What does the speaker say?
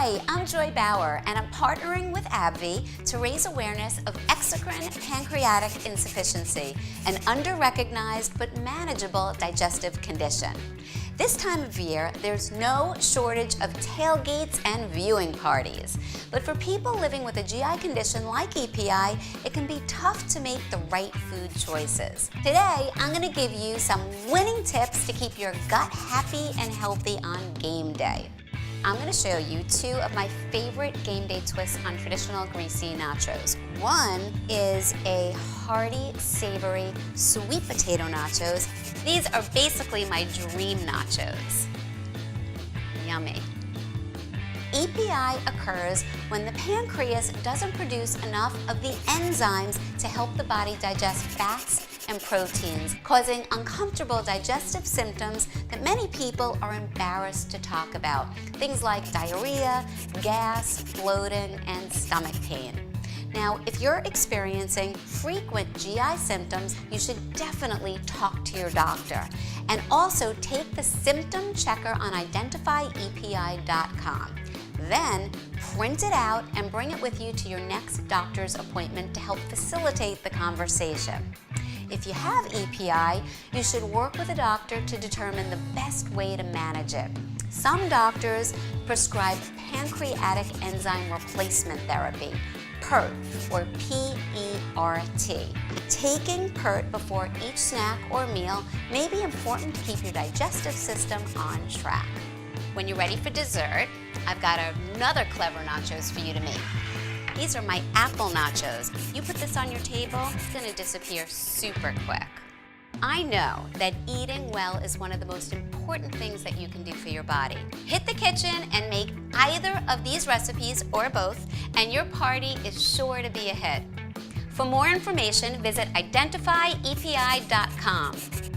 Hi, I'm Joy Bauer, and I'm partnering with AbbVie to raise awareness of exocrine pancreatic insufficiency, an under-recognized but manageable digestive condition. This time of year, there's no shortage of tailgates and viewing parties. But for people living with a GI condition like EPI, it can be tough to make the right food choices. Today, I'm going to give you some winning tips to keep your gut happy and healthy on game day. I'm going to show you two of my favorite game day twists on traditional greasy nachos. One is a hearty, savory, sweet potato nachos. These are basically my dream nachos. Yummy. EPI occurs when the pancreas doesn't produce enough of the enzymes to help the body digest fats and proteins, causing uncomfortable digestive symptoms that many people are embarrassed to talk about. Things like diarrhea, gas, bloating, and stomach pain. Now, if you're experiencing frequent GI symptoms, you should definitely talk to your doctor. And also take the symptom checker on identifyepi.com. Then, print it out and bring it with you to your next doctor's appointment to help facilitate the conversation. If you have EPI, you should work with a doctor to determine the best way to manage it. Some doctors prescribe pancreatic enzyme replacement therapy, PERT, or P-E-R-T. Taking PERT before each snack or meal may be important to keep your digestive system on track. When you're ready for dessert, I've got another clever nachos for you to make. These are my apple nachos. You put this on your table, it's going to disappear super quick. I know that eating well is one of the most important things that you can do for your body. Hit the kitchen and make either of these recipes or both, and your party is sure to be a hit. For more information, visit identifyepi.com.